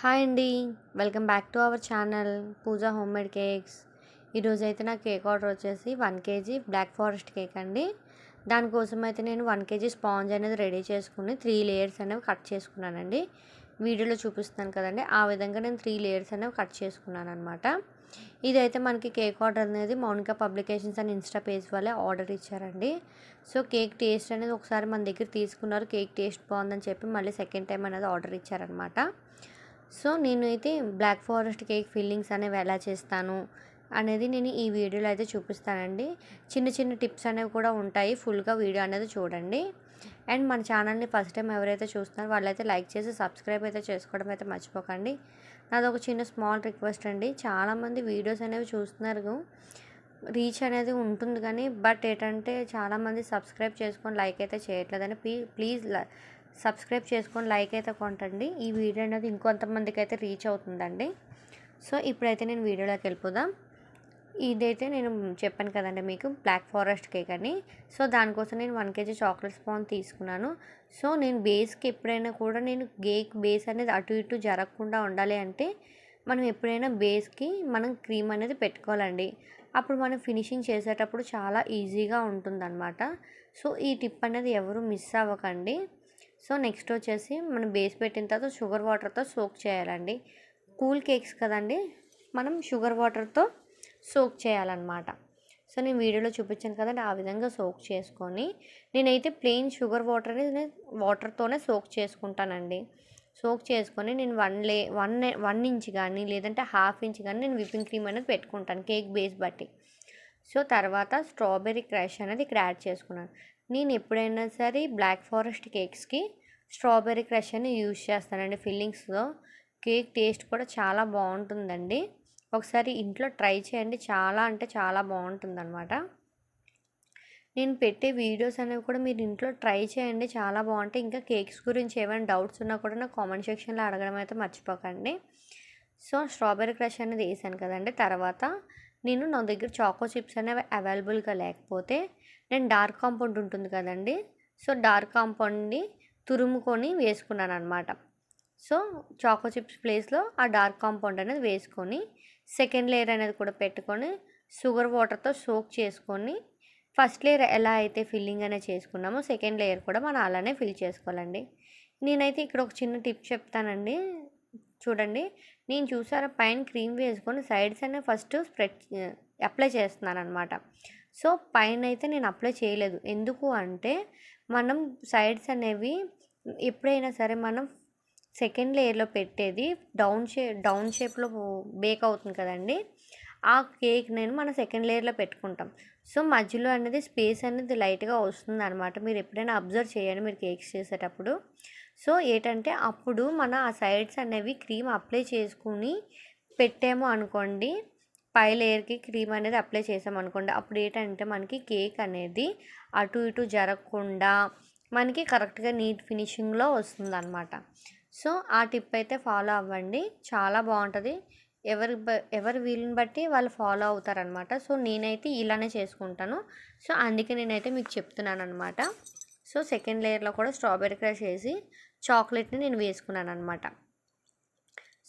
Hi అండి. Welcome back to our channel Pooja homemade cakes. ఈరోజైతే నా కేక్ ఆర్డర్ వచ్చేసి 1 కేజీ బ్లాక్ ఫారెస్ట్ కేక్ అండి. దానికోసం అయితే నేను 1 కేజీ స్పాంజ్ అనేది రెడీ చేసుకుని 3 లేయర్స్ అనేవి కట్ చేసుకున్నానండి. వీడియోలో చూపిస్తున్నాను కదండి, ఆ విధంగా నేను 3 లేయర్స్ అనేవి కట్ చేసుకున్నాను అనమాట. ఇదైతే మనకి కేక్ ఆర్డర్ అనేది మౌనిక పబ్లికేషన్స్ అని ఇన్స్టా పేజ్ వాళ్ళే ఆర్డర్ ఇచ్చారండి. సో కేక్ టేస్ట్ అనేది ఒకసారి మన దగ్గర తీసుకున్నారు, కేక్ టేస్ట్ బాగుందని చెప్పి మళ్ళీ సెకండ్ టైం అనేది ఆర్డర్ ఇచ్చారనమాట. సో నేనైతే బ్లాక్ ఫారెస్ట్ కేక్ ఫిల్లింగ్స్ అనేవి ఎలా చేస్తాను అనేది నేను ఈ వీడియోలో అయితే చూపిస్తానండి. చిన్న చిన్న టిప్స్ అనేవి కూడా ఉంటాయి, ఫుల్గా వీడియో అనేది చూడండి. అండ్ మన ఛానల్ని ఫస్ట్ టైం ఎవరైతే చూస్తున్నారో వాళ్ళైతే లైక్ చేసి సబ్స్క్రైబ్ అయితే చేసుకోవడం అయితే మర్చిపోకండి. నాది ఒక చిన్న స్మాల్ రిక్వెస్ట్ అండి. చాలామంది వీడియోస్ అనేవి చూస్తున్నారు, రీచ్ అనేది ఉంటుంది కానీ బట్ ఏంటంటే చాలామంది సబ్స్క్రైబ్ చేసుకొని లైక్ అయితే చేయట్లేదని. ప్లీజ్ సబ్స్క్రైబ్ చేసుకొని లైక్ అయితే కొట్టండి. ఈ వీడియో అనేది ఇంకొంతమందికి అయితే రీచ్ అవుతుందండి. సో ఇప్పుడైతే నేను వీడియోలోకి వెళ్ళిపోదాం. ఇదైతే నేను చెప్పాను కదండి మీకు బ్లాక్ ఫారెస్ట్ కేక్ అని. సో దానికోసం నేను 1 కేజీ చాక్లెట్ స్పాంజ్ తీసుకున్నాను. సో నేను బేస్కి ఎప్పుడైనా కూడా నేను కేక్ బేస్ అనేది అటు ఇటు జరగకుండా ఉండాలి అంటే మనం ఎప్పుడైనా బేస్కి మనం క్రీమ్ అనేది పెట్టుకోవాలండి. అప్పుడు మనం ఫినిషింగ్ చేసేటప్పుడు చాలా ఈజీగా ఉంటుందన్నమాట. సో ఈ టిప్ అనేది ఎవరు మిస్ అవ్వకండి. సో నెక్స్ట్ వచ్చేసి మనం బేస్ పెట్టిన తర్వాత షుగర్ వాటర్తో సోక్ చేయాలండి. కూల్ కేక్స్ కదండి, మనం షుగర్ వాటర్తో సోక్ చేయాలన్నమాట. సో నేను వీడియోలో చూపించాను కదండి, ఆ విధంగా సోక్ చేసుకొని నేనైతే ప్లెయిన్ షుగర్ వాటర్తోనే సోక్ చేసుకుంటానండి. సోక్ చేసుకొని నేను 1 ఇంచ్ కానీ లేదంటే 1/2 ఇంచ్ కానీ నేను విప్పింగ్ క్రీమ్ అనేది పెట్టుకుంటాను కేక్ బేస్ బట్టి. సో తర్వాత స్ట్రాబెర్రీ క్రష్ అనేది ఇక్కడ యాడ్ చేసుకున్నాను. నేను ఎప్పుడైనా సరే బ్లాక్ ఫారెస్ట్ కేక్స్కి స్ట్రాబెర్రీ క్రష్ అని యూజ్ చేస్తానండి ఫిల్లింగ్స్లో. కేక్ టేస్ట్ కూడా చాలా బాగుంటుందండి. ఒకసారి ఇంట్లో ట్రై చేయండి, చాలా అంటే చాలా బాగుంటుందన్నమాట. నేను పెట్టే వీడియోస్ అనేవి కూడా మీరు ఇంట్లో ట్రై చేయండి, చాలా బాగుంటాయి. ఇంకా కేక్స్ గురించి ఏమైనా డౌట్స్ ఉన్నా కూడా నాకు కామెంట్ సెక్షన్లో అడగడం అయితే మర్చిపోకండి. సో స్ట్రాబెర్రీ క్రష్ అనేది వేసాను కదండి. తర్వాత నా దగ్గర చాకో చిప్స్ అనేవి అవైలబుల్గా లేకపోతే నేను డార్క్ కాంపౌండ్ ఉంటుంది కదండి, సో డార్క్ కాంపౌండ్ని తురుముకొని వేసుకున్నాను అనమాట. సో చాకో చిప్స్ ప్లేస్లో ఆ డార్క్ కాంపౌండ్ అనేది వేసుకొని సెకండ్ లేయర్ అనేది కూడా పెట్టుకొని షుగర్ వాటర్తో సోక్ చేసుకొని ఫస్ట్ లేయర్ ఎలా అయితే ఫిల్లింగ్ అనేది చేసుకున్నామో సెకండ్ లేయర్ కూడా మనం అలానే ఫిల్ చేసుకోవాలండి. నేనైతే ఇక్కడ ఒక చిన్న టిప్ చెప్తానండి, చూడండి. నేను చూసారా పైన క్రీమ్ వేసుకొని సైడ్స్ అనేవి ఫస్ట్ అప్లై చేస్తున్నాను అనమాట. సో పైన అయితే నేను అప్లై చేయలేదు. ఎందుకు అంటే మనం సైడ్స్ అనేవి ఎప్పుడైనా సరే మనం సెకండ్ లేయర్లో పెట్టేది డౌన్ షేప్లో బేక్ అవుతుంది కదండి. ఆ కేక్ మనం సెకండ్ లేయర్లో పెట్టుకుంటాం. సో మధ్యలో అనేది స్పేస్ అనేది లైట్గా వస్తుంది అనమాట. మీరు ఎప్పుడైనా అబ్జర్వ్ చేయండి మీరు కేక్స్ చేసేటప్పుడు. సో ఏంటంటే అప్పుడు మన ఆ సైడ్స్ అనేవి క్రీమ్ అప్లై చేసుకుని పెట్టాము అనుకోండి, పై లేయర్కి క్రీమ్ అనేది అప్లై చేసామనుకోండి, అప్పుడు ఏంటంటే మనకి కేక్ అనేది అటు ఇటు జరగకుండా మనకి కరెక్ట్గా నీట్ ఫినిషింగ్లో వస్తుందన్నమాట. సో ఆ టిప్ అయితే ఫాలో అవ్వండి, చాలా బాగుంటుంది. ఎవరి వీలుని బట్టి వాళ్ళు ఫాలో అవుతారనమాట. సో నేనైతే ఇలానే చేసుకుంటాను. సో అందుకే నేనైతే మీకు చెప్తున్నాను అనమాట. సో సెకండ్ లేయర్లో కూడా స్ట్రాబెర్రీ క్రష్ వేసి చాక్లెట్ని నేను వేసుకున్నాను అనమాట.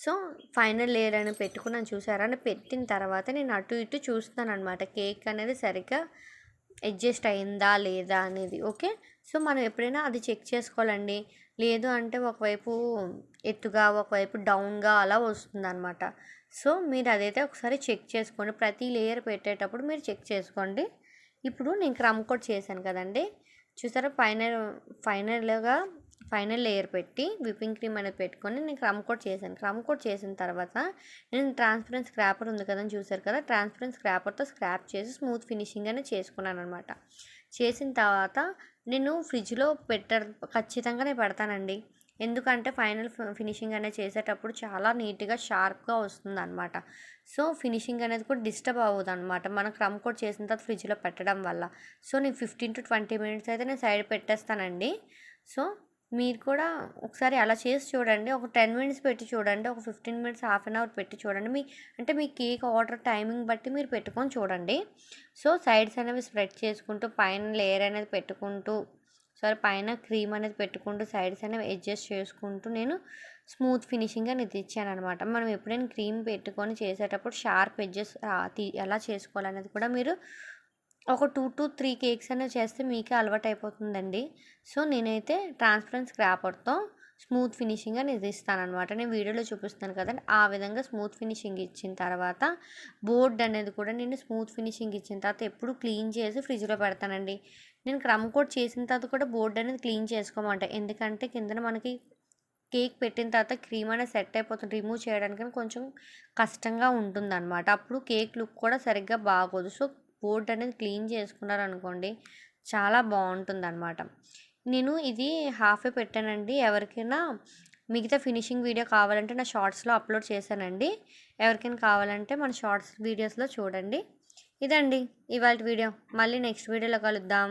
సో ఫైనల్ లేయర్ అని పెట్టుకున్నాను, చూసారా అని పెట్టిన తర్వాత నేను అటు ఇటు చూస్తాను అనమాట, కేక్ అనేది సరిగ్గా అడ్జస్ట్ అయిందా లేదా అనేది. ఓకే, సో మనం ఎప్పుడైనా అది చెక్ చేసుకోవాలండి. లేదు అంటే ఒకవైపు ఎత్తుగా ఒకవైపు డౌన్గా అలా వస్తుందన్నమాట. సో మీరు అదైతే ఒకసారి చెక్ చేసుకోండి, ప్రతి లేయర్ పెట్టేటప్పుడు మీరు చెక్ చేసుకోండి. ఇప్పుడు నేను క్రమ్ కోట్ చేశాను కదండి, చూసారా ఫైనల్ లేయర్ పెట్టి విప్పింగ్ క్రీమ్ అనేది పెట్టుకొని నేను క్రమ్ కోట్ చేశాను. క్రమ్ కోట్ చేసిన తర్వాత నేను ట్రాన్స్పరెంట్ స్క్రాపర్ ఉంది కదని చూసారు కదా, ట్రాన్స్పరెంట్ స్క్రాపర్తో స్క్రాప్ చేసి స్మూత్ ఫినిషింగ్ అనేది చేసుకున్నాను అనమాట. చేసిన తర్వాత నేను ఫ్రిడ్జ్లో ఖచ్చితంగా నేను పెడతానండి. ఎందుకంటే ఫైనల్ ఫినిషింగ్ అనేది చేసేటప్పుడు చాలా నీట్గా షార్ప్గా వస్తుంది అనమాట. సో ఫినిషింగ్ అనేది కూడా డిస్టర్బ్ అవ్వదు అనమాట మనం క్రమ్ కోట్ చేసిన తర్వాత ఫ్రిడ్జ్లో పెట్టడం వల్ల. సో నేను 15 to 20 మినిట్స్ అయితే నేను సైడ్ పెట్టేస్తానండి. సో మీరు కూడా ఒకసారి అలా చేసి చూడండి. ఒక 10 మినిట్స్ పెట్టి చూడండి, ఒక 15 మినిట్స్, హాఫ్ అన్ అవర్ పెట్టి చూడండి. మీ కేక్ ఆర్డర్ టైమింగ్ బట్టి మీరు పెట్టుకొని చూడండి. సో సైడ్స్ అనేవి స్ప్రెడ్ చేసుకుంటూ పైన లేయర్ అనేది పెట్టుకుంటూ, పైన క్రీమ్ అనేది పెట్టుకుంటూ సైడ్స్ అనేవి అడ్జస్ట్ చేసుకుంటూ నేను స్మూత్ ఫినిషింగ్ అనేది ఇచ్చాననమాట. మనం ఎప్పుడైనా క్రీమ్ పెట్టుకొని చేసేటప్పుడు షార్ప్ ఎడ్జెస్ ఎలా చేసుకోవాలనేది కూడా మీరు ఒక 2-3 కేక్స్ అనేవి చేస్తే మీకే అలవాటయిపోతుందండి. సో, నేనైతే ట్రాన్స్పరెంట్ స్క్రాపర్‌తో స్మూత్ ఫినిషింగ్ అనేది ఇస్తాననమాట. నేను వీడియోలో చూపిస్తున్నాను కదండీ! ఆ విధంగా స్మూత్ ఫినిషింగ్ ఇచ్చిన తర్వాత బోర్డ్ అనేది కూడా నేను స్మూత్ ఫినిషింగ్ ఇచ్చిన తర్వాత ఎప్పుడు క్లీన్ చేసి ఫ్రిడ్జ్‌లో పెడతానండి. నేను క్రమ్ కోట్ చేసిన తర్వాత కూడా బోర్డ్ అనేది క్లీన్ చేసుకోమంట. ఎందుకంటే కిందన మనకి కేక్ పెట్టిన తర్వాత క్రీమ్ అనేది సెట్ అయిపోతుంది. రిమూవ్ చేయడానికని కొంచెం కష్టంగా ఉంటుందనమాట. అప్పుడు కేక్ లుక్ కూడా సరిగ్గా బాగోదు. సో, బోర్డ్ అనేది క్లీన్ చేసుకున్నారనుకోండి చాలా బావుంటుందనమాట. నేను ఇది హాఫే పెట్టానండి. ఎవరికైనా మిగతా ఫినిషింగ్ వీడియో కావాలంటే నా షార్ట్స్‌లో అప్లోడ్ చేశానండి. ఎవరికైనా కావాలంటే మన షార్ట్స్ వీడియోస్‌లో చూడండి. ఇదండి ఇవాల్టి వీడియో. మళ్ళీ నెక్స్ట్ వీడియోలో కలుద్దాం.